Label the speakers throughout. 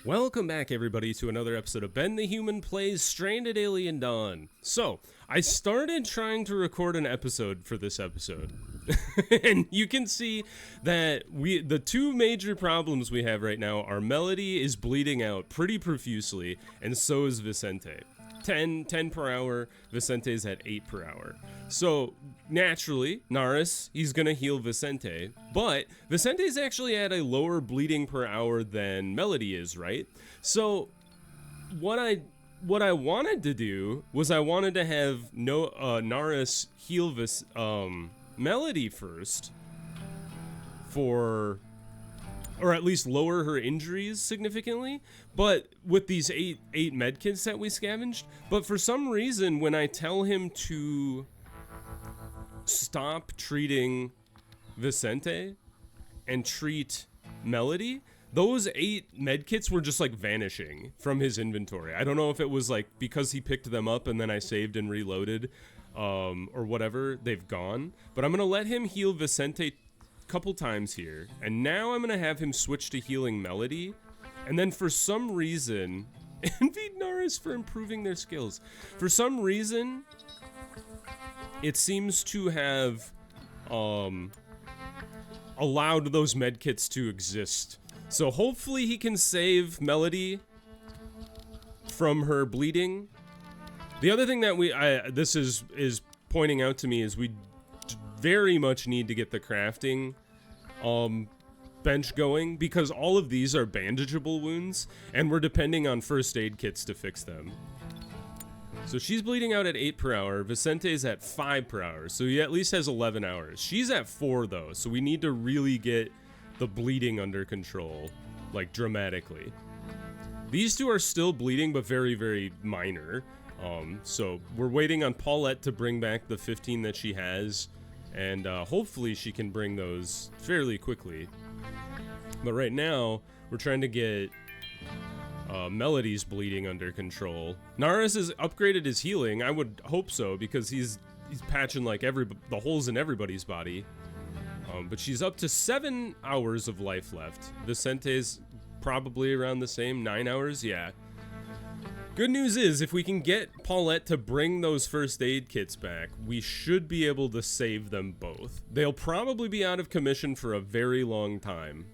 Speaker 1: Welcome back, everybody, to another episode of Ben the Human Plays Stranded Alien Dawn. So, I started trying to record an episode for this episode. And you can see that the two major problems we have right now are Melody is bleeding out pretty profusely, and so is Vicente. 10 per hour, Vicente's at 8 per hour. So, naturally, Naris, he's gonna heal Vicente, but Vicente's actually at a lower bleeding per hour than Melody is, right? So, what I wanted to do was I wanted to have Naris heal Melody first, or at least lower her injuries significantly, but with these eight medkits that we scavenged. But for some reason, when I tell him to stop treating Vicente and treat Melody, those 8 medkits were just like vanishing from his inventory. I don't know if it was like because he picked them up and then I saved and reloaded, or whatever, they've gone. But I'm gonna let him heal Vicente couple times here, and now I'm gonna have him switch to healing Melody, and then for some reason, envy Naris for improving their skills. For some reason, it seems to have allowed those medkits to exist. So hopefully he can save Melody from her bleeding. The other thing that this is pointing out to me is we very much need to get the crafting bench going, because all of these are bandageable wounds and we're depending on first aid kits to fix them. So she's bleeding out at 8 per hour, Vicente's at 5 per hour, so he at least has 11 hours. She's at 4 though, so we need to really get the bleeding under control, like dramatically. These two are still bleeding, but very, very minor. So we're waiting on Paulette to bring back the 15 that she has, and hopefully she can bring those fairly quickly. But right now, we're trying to get Melody's bleeding under control. Naris has upgraded his healing. I would hope so, because he's patching like the holes in everybody's body. But she's up to 7 hours of life left. Vicente's probably around the same, 9 hours, yeah. Good news is, if we can get Paulette to bring those first aid kits back, we should be able to save them both. They'll probably be out of commission for a very long time.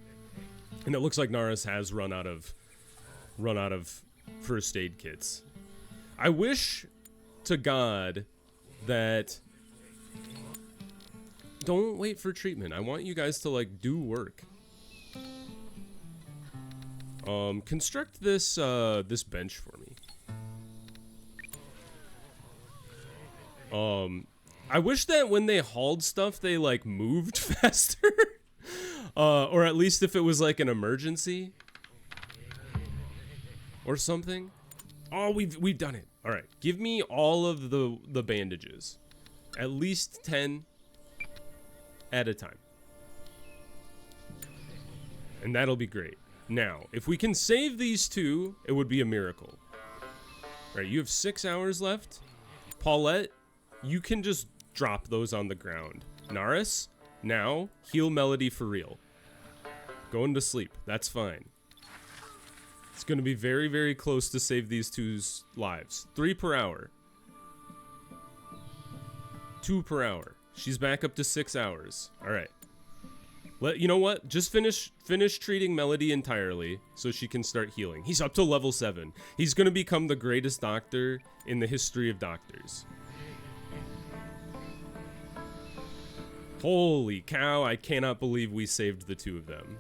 Speaker 1: And it looks like Naris has run out of first aid kits. I wish to God that... Don't wait for treatment. I want you guys to, like, do work. Construct this bench for me. I wish that when they hauled stuff, they, like, moved faster. Or at least if it was, like, an emergency. Or something. Oh, we've done it. Alright, give me all of the bandages. At least 10 at a time. And that'll be great. Now, if we can save these two, it would be a miracle. Alright, you have 6 hours left. Paulette, you can just drop those on the ground. Naris, now, heal Melody for real. Going to sleep, that's fine. It's gonna be very, very close to save these two's lives. 3 per hour. 2 per hour. She's back up to 6 hours. Alright. You know what? Just finish treating Melody entirely so she can start healing. He's up to level 7. He's gonna become the greatest doctor in the history of doctors. Holy cow, I cannot believe we saved the two of them.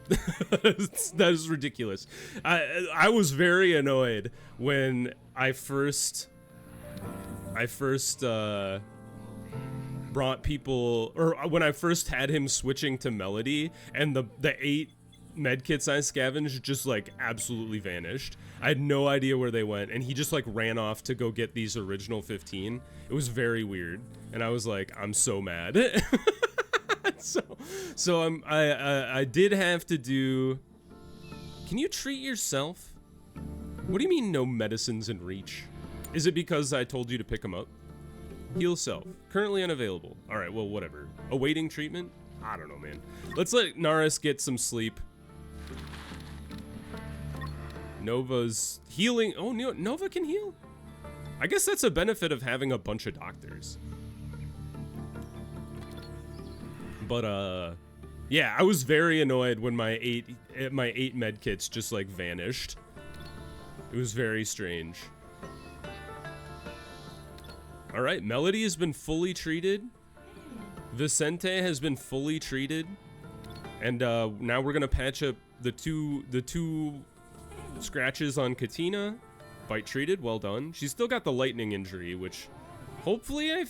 Speaker 1: That is ridiculous. I was very annoyed when I first brought people, or when I first had him switching to Melody, and the 8 medkits I scavenged just like absolutely vanished. I had no idea where they went, and he just like ran off to go get these original 15. It was very weird, and I was like, I'm so mad. So I did have to do. Can you treat yourself? What do you mean no medicines in reach? Is it because I told you to pick them up? Heal self. Currently unavailable. Alright, well, whatever. Awaiting treatment? I don't know, man. Let's let Naris get some sleep. Nova's healing. Oh, Nova can heal? I guess that's a benefit of having a bunch of doctors. But, yeah, I was very annoyed when my eight med kits just, like, vanished. It was very strange. All right, Melody has been fully treated. Vicente has been fully treated. And, now we're gonna patch up the two scratches on Katina. Bite treated, well done. She's still got the lightning injury, which hopefully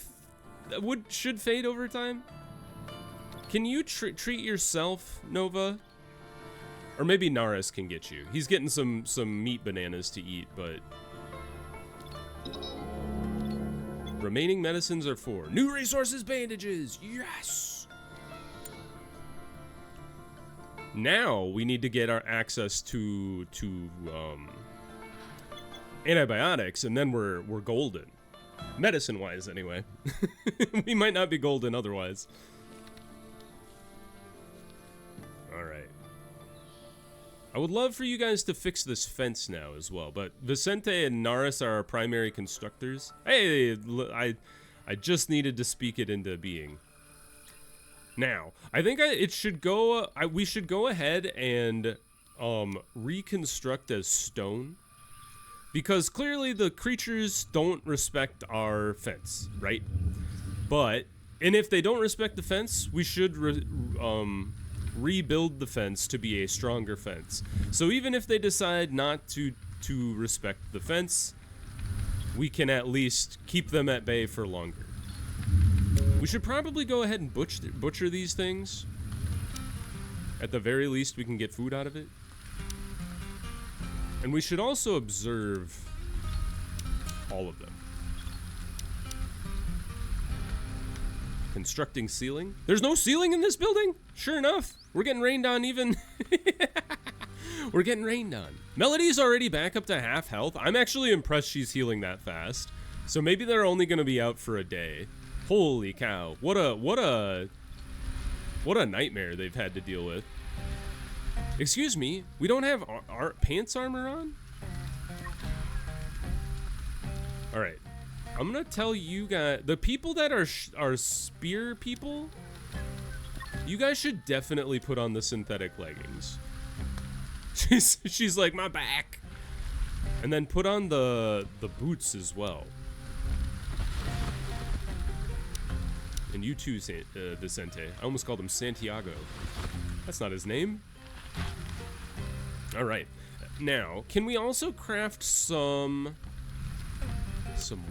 Speaker 1: should fade over time. Can you treat yourself, Nova? Or maybe Naris can get you. He's getting some meat bananas to eat, but... Remaining medicines are 4. New resources, bandages! Yes! Now we need to get our access to antibiotics, and then we're golden. Medicine-wise, anyway. We might not be golden otherwise. Alright. I would love for you guys to fix this fence now as well, but Vicente and Naris are our primary constructors. Hey, I just needed to speak it into being. Now, I think we should go ahead and reconstruct as stone. Because clearly the creatures don't respect our fence, right? And if they don't respect the fence, we should rebuild the fence to be a stronger fence. So even if they decide not to respect the fence, we can at least keep them at bay for longer. We should probably go ahead and butcher these things. At the very least, we can get food out of it. And we should also observe all of them. Constructing ceiling. There's no ceiling in this building? Sure enough. We're getting rained on even. We're getting rained on. Melody's already back up to half health. I'm actually impressed she's healing that fast. So maybe they're only going to be out for a day. Holy cow. What a nightmare they've had to deal with. Excuse me, we don't have our pants armor on? Alright, I'm gonna tell you guys, the people that are spear people, you guys should definitely put on the synthetic leggings. She's like, my back. And then put on the boots as well. And you too, Vicente. I almost called him Santiago. That's not his name. All right. Now, can we also craft some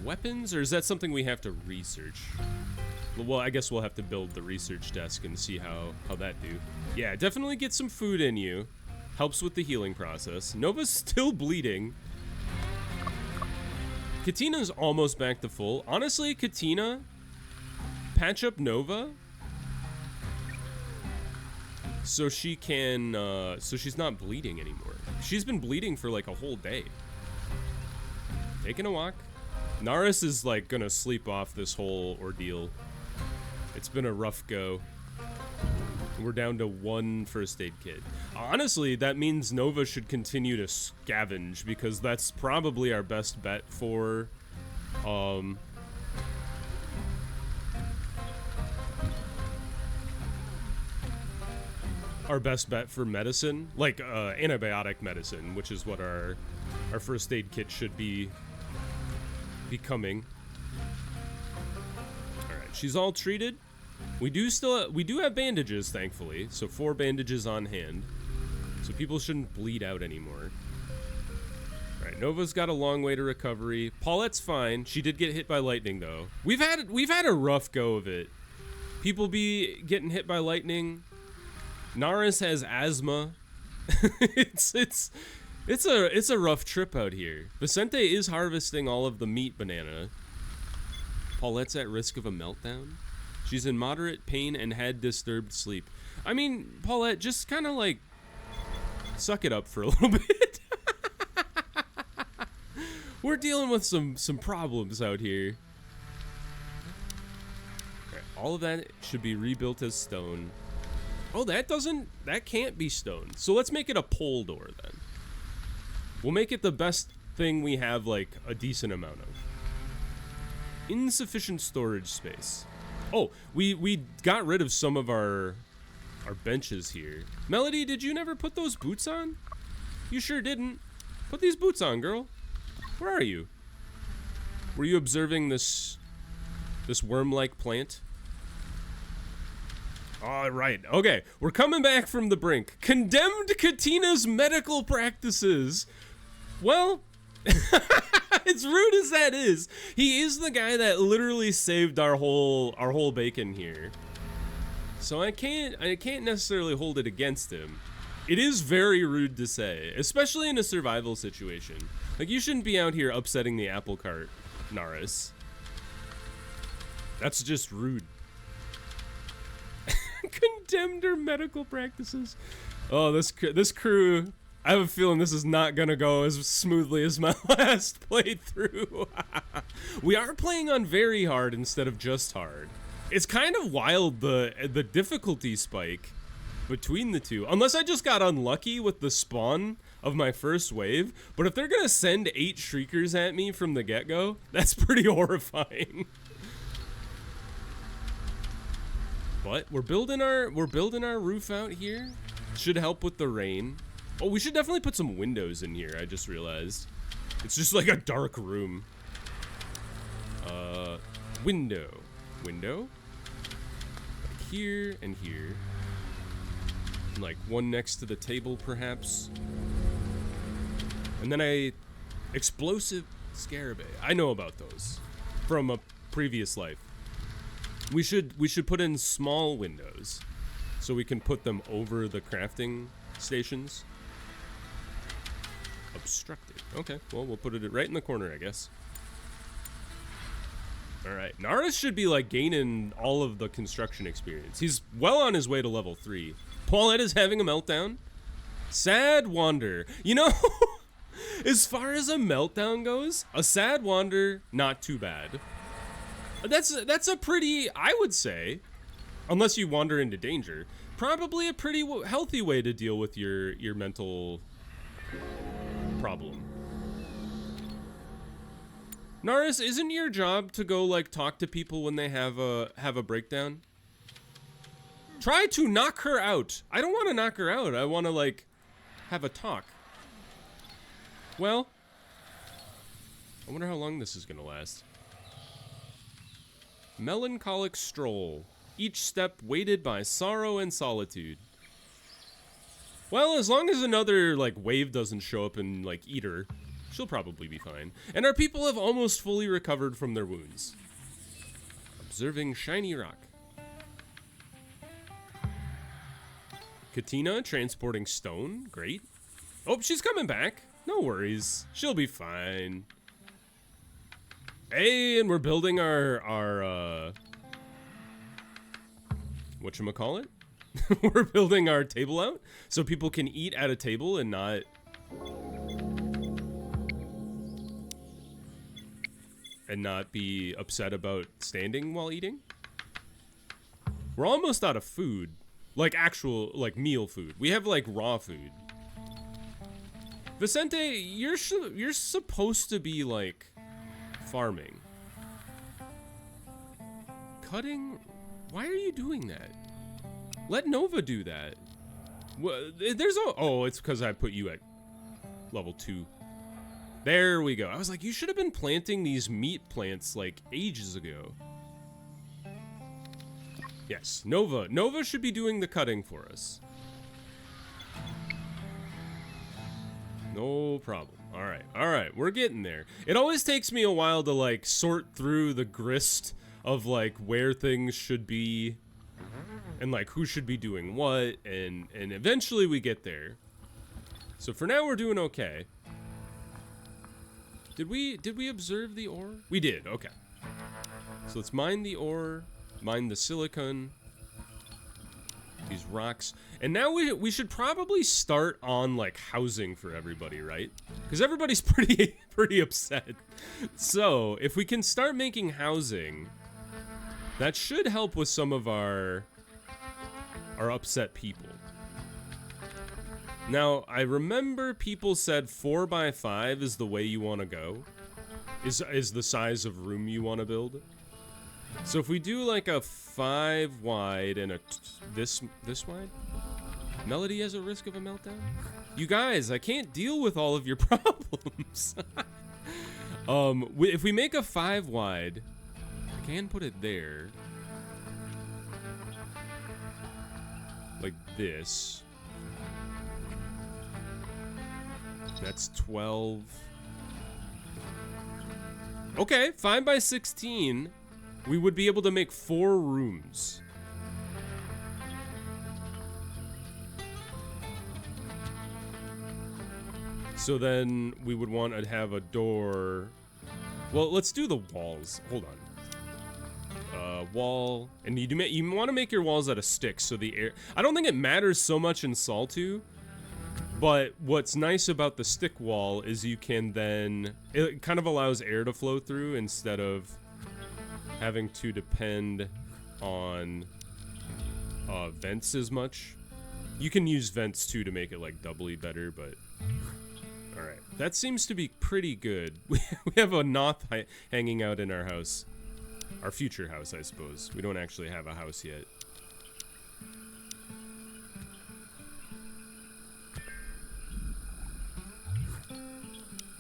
Speaker 1: weapons, or is that something we have to research? Well, I guess we'll have to build the research desk and see how that do. Yeah, definitely get some food in you. Helps with the healing process. Nova's still bleeding. Katina's almost back to full. Honestly, Katina, patch up Nova so she can, so she's not bleeding anymore. She's been bleeding for like a whole day. Taking a walk. Naris is like gonna sleep off this whole ordeal. It's been a rough go. We're down to 1 first aid kit. Honestly, that means Nova should continue to scavenge, because that's probably our best bet for, medicine, like antibiotic medicine, which is what our first aid kit should be becoming. All right, she's all treated. We do have bandages, thankfully, so 4 bandages on hand, so people shouldn't bleed out anymore. All right, Nova's got a long way to recovery. Paulette's fine. She did get hit by lightning though. We've had a rough go of it. People be getting hit by lightning. Naris has asthma. it's a rough trip out here. Vicente is harvesting all of the meat banana. Paulette's at risk of a meltdown. She's in moderate pain and had disturbed sleep. I mean, Paulette, just kind of like suck it up for a little bit. We're dealing with some problems out here. All right, all of that should be rebuilt as stone. Oh, that can't be stone. So let's make it a pole door then. We'll make it the best thing we have, like, a decent amount of. Insufficient storage space. Oh, we got rid of some of our benches here. Melody, did you never put those boots on? You sure didn't. Put these boots on, girl. Where are you? Were you observing this worm-like plant? All right. Okay, we're coming back from the brink. Condemned Katina's medical practices. Well, as rude as that is, he is the guy that literally saved our whole bacon here. So I can't necessarily hold it against him. It is very rude to say, especially in a survival situation. Like, you shouldn't be out here upsetting the apple cart, Naris. That's just rude. Condemned her medical practices. Oh, this crew, I have a feeling this is not gonna go as smoothly as my last playthrough. We are playing on very hard instead of just hard. It's kind of wild, the difficulty spike between the two. Unless I just got unlucky with the spawn of my first wave. But if they're gonna send 8 shriekers at me from the get-go, that's pretty horrifying. But we're building our roof out here. Should help with the rain. Oh, we should definitely put some windows in here, I just realized. It's just like a dark room. Window. Like here and here. And like one next to the table, perhaps. And then explosive scarabei. I know about those from a previous life. We should put in small windows so we can put them over the crafting stations. Obstructed. Okay, well, we'll put it right in the corner, I guess. All right, Naris should be like gaining all of the construction experience. He's well on his way to level 3. Paulette is having a meltdown. Sad wander. You know, as far as a meltdown goes, a sad wander, not too bad. That's a pretty, I would say, unless you wander into danger, probably a pretty healthy way to deal with your mental problem. Naris, isn't your job to go like talk to people when they have a breakdown? Try to knock her out. I don't want to knock her out. I want to like have a talk. Well, I wonder how long this is gonna last. Melancholic stroll. Each step weighted by sorrow and solitude. Well, as long as another like wave doesn't show up and like eat her, she'll probably be fine. And our people have almost fully recovered from their wounds. Observing shiny rock. Katina transporting stone. Great. Oh, she's coming back. No worries. She'll be fine. Hey, and we're building our whatchamacallit? We're building our table out so people can eat at a table and not be upset about standing while eating. We're almost out of food. Like actual, like meal food. We have like raw food. Vicente, you're supposed to be like farming. Cutting? Why are you doing that? Let Nova do that. Well, it's because I put you at level 2. There we go. I was like, you should have been planting these meat plants like ages ago. Yes, Nova. Nova should be doing the cutting for us. No problem. All right, we're getting there. It always takes me a while to like sort through the grist of like where things should be and like who should be doing what, and eventually we get there. So for now we're doing okay. Did we observe the ore? We did. Okay. So let's mine the ore, mine the silicon, these rocks, and now we should probably start on like housing for everybody, right? Because everybody's pretty upset. So if we can start making housing, that should help with some of our upset people. Now, I remember people said 4x5 is the way you want to go. Is the size of room you want to build. So if we do like a 5 wide and this wide, Melody has a risk of a meltdown. You guys, I can't deal with all of your problems. If we make a 5 wide, I can put it there, like this. That's 12. Okay, 5x16. We would be able to make 4 rooms. So then we would want to have a door. Well, let's do the walls. Hold on. Wall. And you want to make your walls out of sticks so the air... I don't think it matters so much in Saltu. But what's nice about the stick wall is you can then... It kind of allows air to flow through instead of having to depend on vents as much. You can use vents too to make it like doubly better, but... Alright, that seems to be pretty good. We have a Noth hanging out in our house. Our future house, I suppose. We don't actually have a house yet.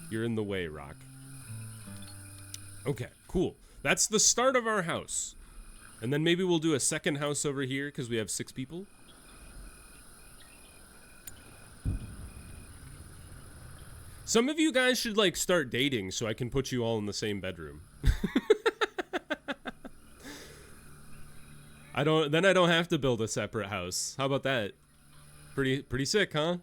Speaker 1: You're in the way, Rock. Okay, cool. That's the start of our house. And then maybe we'll do a second house over here because we have 6 people. Some of you guys should like start dating so I can put you all in the same bedroom. I don't have to build a separate house. How about that? Pretty sick, huh?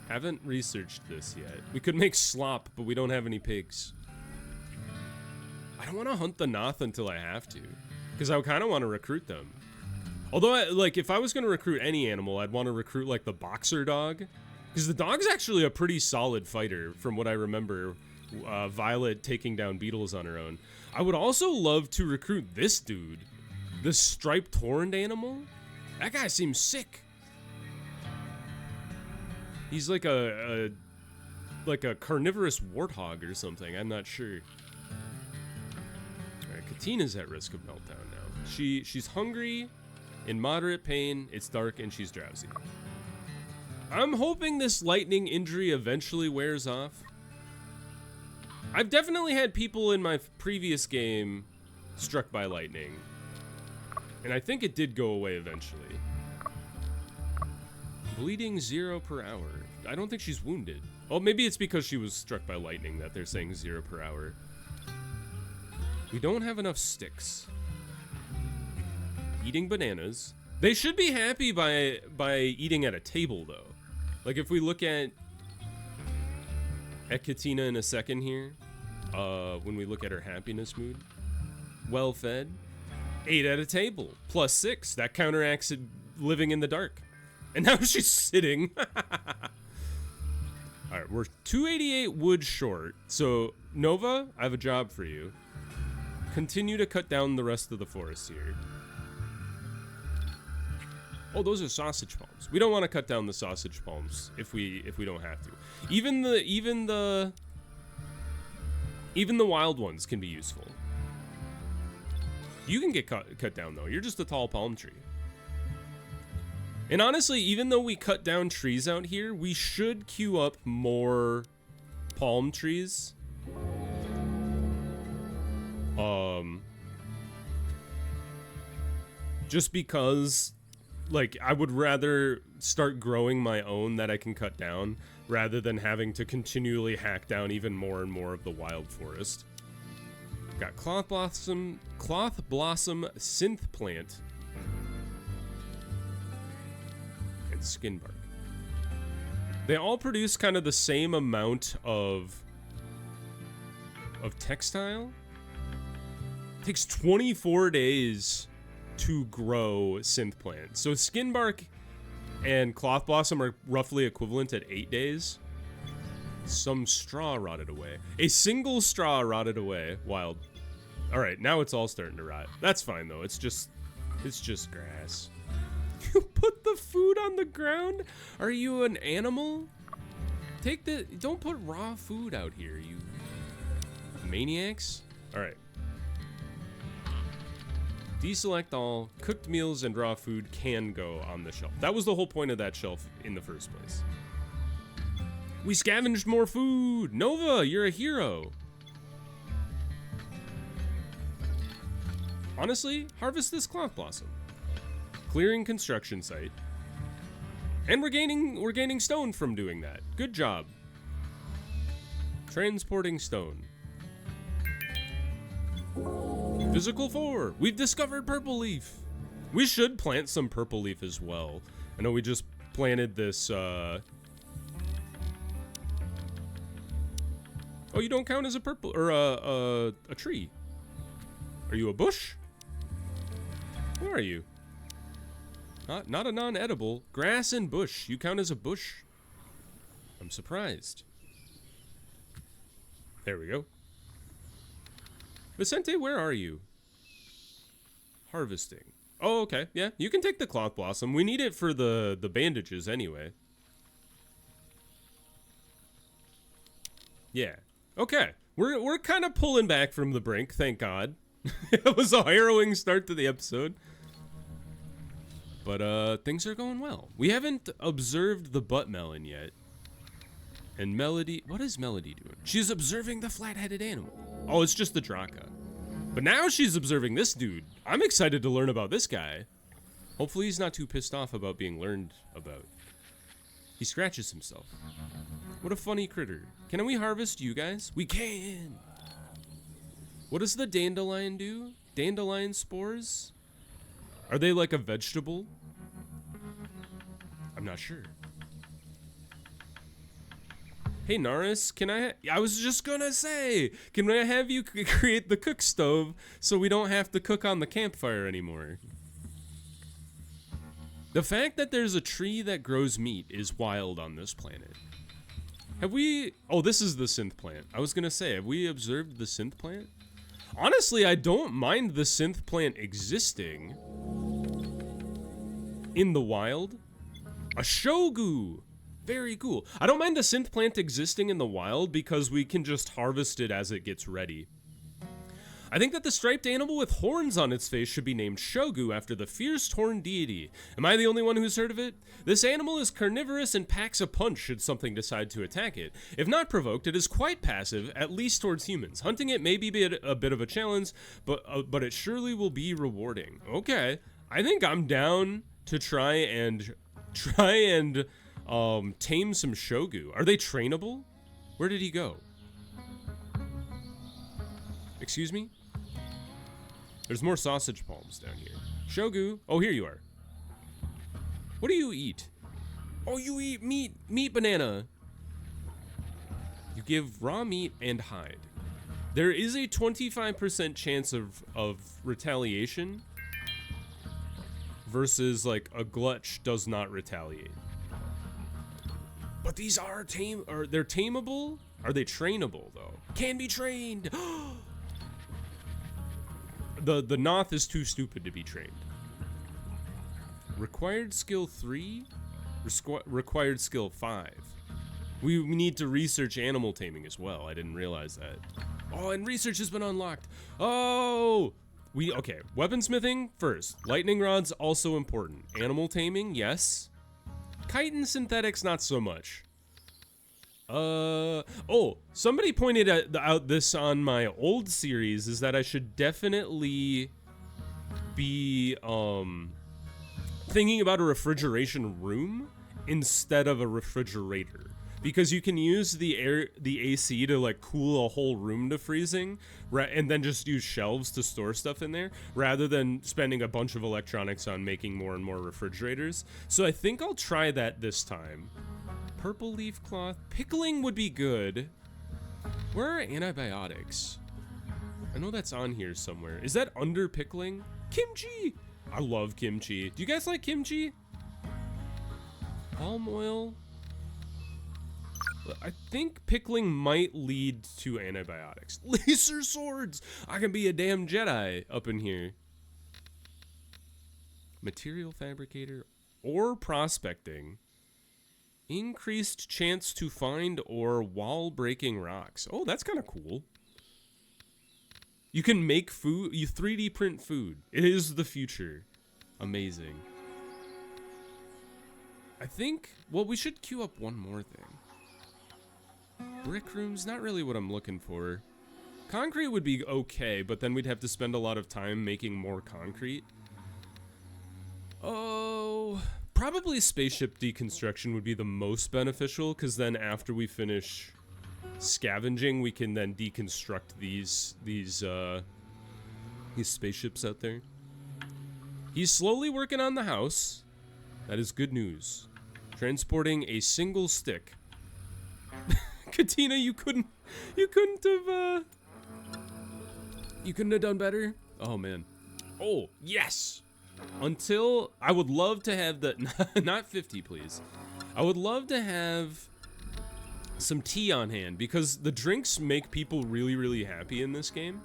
Speaker 1: Haven't researched this yet. We could make slop, but we don't have any pigs. I don't want to hunt the Noth until I have to, because I kind of want to recruit them. Although, if I was going to recruit any animal, I'd want to recruit like the boxer dog, because the dog's actually a pretty solid fighter, from what I remember. Violet taking down beetles on her own. I would also love to recruit this dude, this striped horned animal. That guy seems sick. He's like a carnivorous warthog or something. I'm not sure. All right, Katina's at risk of meltdown now. She's hungry, in moderate pain. It's dark and she's drowsy. I'm hoping this lightning injury eventually wears off. I've definitely had people in my previous game struck by lightning, and I think it did go away eventually. Bleeding 0 per hour. I don't think she's wounded. Oh, maybe it's because she was struck by lightning that they're saying 0 per hour. We don't have enough sticks. Eating bananas. They should be happy by eating at a table, though. Like, if we look at Katina in a second here, when we look at her happiness mood. Well fed. 8 at a table. Plus 6. That counteracts it living in the dark. And now she's sitting. Alright, we're 288 wood short. So, Nova, I have a job for you. Continue to cut down the rest of the forest here. Oh, those are sausage palms. We don't want to cut down the sausage palms if we don't have to. Even the wild ones can be useful. You can get cut down though. You're just a tall palm tree. And honestly, even though we cut down trees out here, we should queue up more palm trees. Just because, like, I would rather start growing my own that I can cut down rather than having to continually hack down even more and more of the wild forest. Got cloth blossom synth plant, and skin bark. They all produce kind of the same amount of textile. It takes 24 days to grow synth plant. So skin bark and cloth blossom are roughly equivalent at 8 days. Some straw rotted away. A single straw rotted away. Wild. All right, now it's all starting to rot. That's fine though. It's just grass. You put the food on the ground? Are you an animal? Don't put raw food out here, you maniacs. All right. Deselect all. Cooked meals and raw food can go on the shelf. That was the whole point of that shelf in the first place. We scavenged more food. Nova, you're a hero. Honestly, harvest this cloth blossom. Clearing construction site. And we're gaining stone from doing that. Good job. Transporting stone. Physical 4. We've discovered purple leaf. We should plant some purple leaf as well. I know we just planted this, Oh, you don't count as a purple, or a tree. Are you a bush? Where are you? Not a non-edible. Grass and bush. You count as a bush? I'm surprised. There we go. Vicente, where are you? Harvesting. Oh, okay. Yeah, you can take the cloth blossom. We need it for the bandages anyway. Yeah. Okay. We're kind of pulling back from the brink, thank God. It was a harrowing start to the episode. But things are going well. We haven't observed the butt melon yet. And Melody, what is Melody doing? She's observing the flat-headed animal. Oh, it's just the Draka. But now she's observing this dude. I'm excited to learn about this guy. Hopefully he's not too pissed off about being learned about. He scratches himself. What a funny critter. Can we harvest you guys? We can! What does the dandelion do? Dandelion spores? Are they like a vegetable? I'm not sure. Hey Naris, I was just gonna say, can I have you create the cook stove so we don't have to cook on the campfire anymore? The fact that there's a tree that grows meat is wild on this planet. Have we, oh, this is the synth plant. I was gonna say, have we observed the synth plant? Honestly, I don't mind the synth plant existing in the wild. A shogu! Very cool. I don't mind the synth plant existing in the wild because we can just harvest it as it gets ready. I think that the striped animal with horns on its face should be named Shogu after the fierce horned deity. Am I the only one who's heard of it? This animal is carnivorous and packs a punch should something decide to attack it. If not provoked, it is quite passive, at least towards humans. Hunting it may be a bit of a challenge, but it surely will be rewarding. Okay, I think I'm down to try and tame some Shogu. Are they trainable? Where did he go? Excuse me? There's more sausage palms down here. Shogu. Oh, here you are. What do you eat? Oh, you eat meat. Meat banana. You give raw meat and hide. There is a 25% chance of retaliation versus like a glutch does not retaliate. But these are they're tameable? Are they trainable though? Can be trained. The Noth is too stupid to be trained. Required skill 3, required skill 5. We need to research animal taming as well. I didn't realize that. Oh, and research has been unlocked. Oh, okay. Weaponsmithing first. Lightning rods also important. Animal taming, yes. Chitin synthetics, not so much. Oh, somebody pointed out this on my old series, is that I should definitely be, thinking about a refrigeration room instead of a refrigerator. Because you can use the AC to like cool a whole room to freezing, and then just use shelves to store stuff in there, rather than spending a bunch of electronics on making more and more refrigerators. So I think I'll try that this time. Purple leaf cloth. Pickling would be good. Where are antibiotics? I know that's on here somewhere. Is that under pickling? Kimchi! I love kimchi. Do you guys like kimchi? Palm oil. I think pickling might lead to antibiotics. Laser swords! I can be a damn Jedi up in here. Material fabricator. Ore prospecting. Increased chance to find ore while breaking rocks. Oh, that's kind of cool. You can make food. You 3D print food. It is the future. Amazing. I think, well, we should queue up one more thing. Brick rooms, not really what I'm looking for. Concrete would be okay, but then we'd have to spend a lot of time making more concrete. Oh, probably spaceship deconstruction would be the most beneficial, because then after we finish scavenging, we can then deconstruct these spaceships out there. He's slowly working on the house. That is good news. Transporting a single stick. Katina, you couldn't have done better. Oh man. Oh yes. Until I would love to have the not 50, please. I would love to have some tea on hand because the drinks make people really, really happy in this game.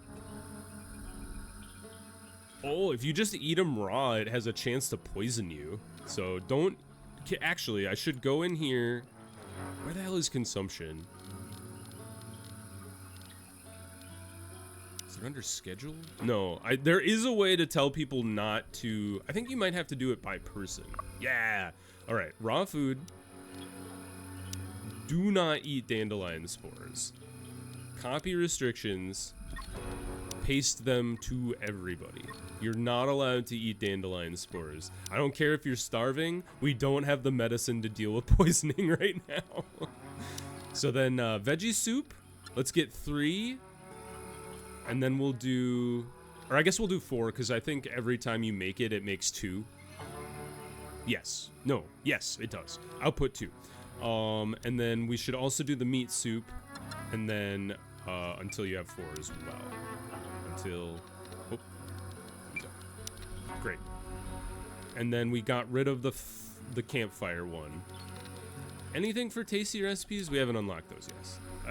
Speaker 1: Oh, if you just eat them raw, it has a chance to poison you. So don't. Actually, I should go in here. Where the hell is consumption? Is it under schedule? No, there is a way to tell people not to. I think you might have to do it by person. Yeah. All right, raw food. Do not eat dandelion spores. Copy restrictions. Paste them to everybody. You're not allowed to eat dandelion spores. I don't care if you're starving. We don't have the medicine to deal with poisoning right now. So then veggie soup. Let's get 3. And then we'll do, or I guess we'll do 4 because I think every time you make it, it makes 2. Yes. No. Yes, it does. I'll put 2. And then we should also do the meat soup. And then until you have 4 as well. Until, oh, great. And then we got rid of the campfire one. Anything for tasty recipes? We haven't unlocked those yet.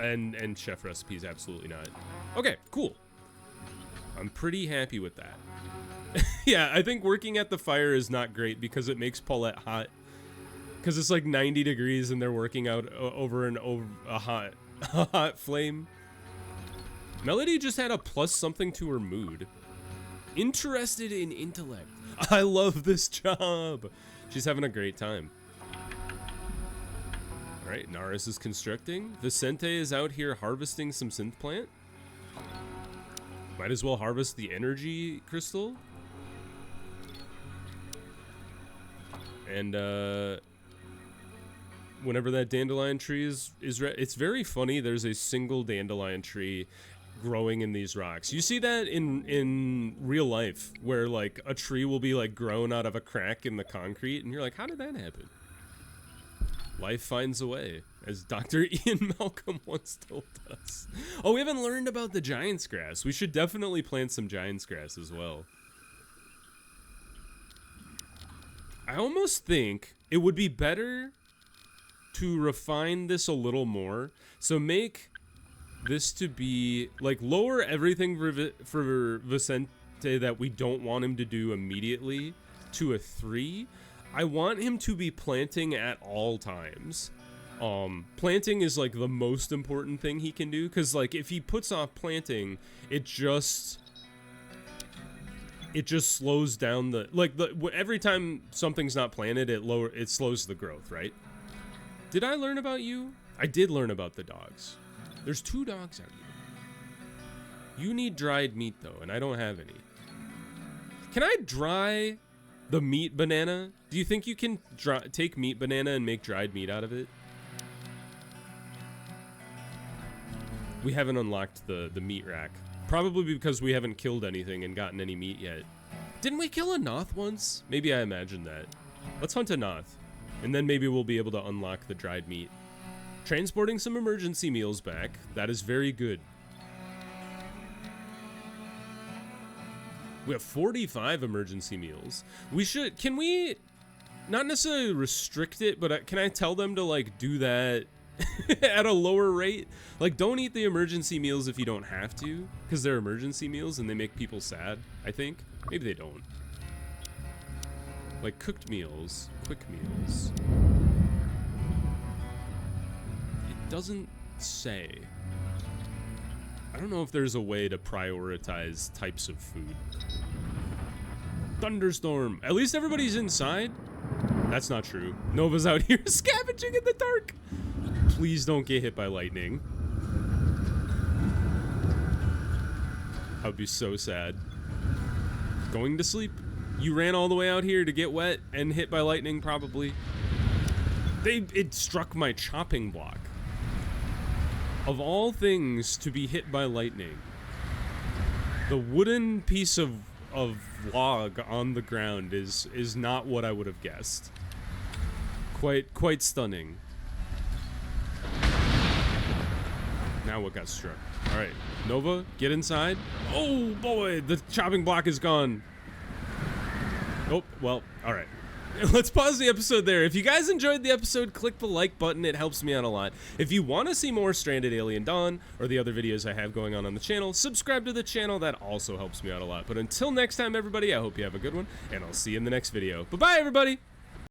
Speaker 1: And chef recipes, absolutely not. Okay, cool. I'm pretty happy with that. Yeah, I think working at the fire is not great because it makes Paulette hot. Because it's like 90 degrees and they're working out over a hot flame. Melody just had a plus something to her mood. Interested in intellect. I love this job. She's having a great time. All right, Naris is constructing. Vicente is out here harvesting some synth plant. Might as well harvest the energy crystal. And whenever that dandelion tree is it's very funny. There's a single dandelion tree growing in these rocks. You see that in real life where like a tree will be like grown out of a crack in the concrete and you're like, how did that happen? Life finds a way, as Dr. Ian Malcolm once told us. Oh, we haven't learned about the giant's grass. We should definitely plant some giant's grass as well. I almost think it would be better to refine this a little more. So make this to be, like, lower everything for Vicente that we don't want him to do immediately to a 3. I want him to be planting at all times. Planting is like the most important thing he can do, because like if he puts off planting, it just slows down every time something's not planted, it slows the growth, right? Did I learn about you? I did learn about the dogs. There's 2 dogs out here. You need dried meat though, and I don't have any. Can I dry the meat banana? Do you think you can take meat banana and make dried meat out of it? We haven't unlocked the meat rack. Probably because we haven't killed anything and gotten any meat yet. Didn't we kill a Noth once? Maybe I imagined that. Let's hunt a Noth. And then maybe we'll be able to unlock the dried meat. Transporting some emergency meals back. That is very good. We have 45 emergency meals. Can we not necessarily restrict it, but can I tell them to like do that at a lower rate? Like, don't eat the emergency meals if you don't have to, because they're emergency meals and they make people sad, I think. Maybe they don't. Like cooked meals, quick meals. It doesn't say. I don't know if there's a way to prioritize types of food. Thunderstorm. At least everybody's inside. That's not true. Nova's out here scavenging in the dark. Please don't get hit by lightning. I would be so sad. Going to sleep. You ran all the way out here to get wet and hit by lightning, probably. It struck my chopping block. Of all things to be hit by lightning, the wooden piece of log on the ground is not what I would have guessed. Quite stunning. Now what got struck? All right, Nova, get inside. Oh boy, the chopping block is gone. Oh, well, all right. Let's pause the episode there. If you guys enjoyed the episode, click the like button. It helps me out a lot. If you want to see more Stranded Alien Dawn or the other videos I have going on the channel, subscribe to the channel. That also helps me out a lot. But until next time, everybody, I hope you have a good one, and I'll see you in the next video. Bye-bye, everybody!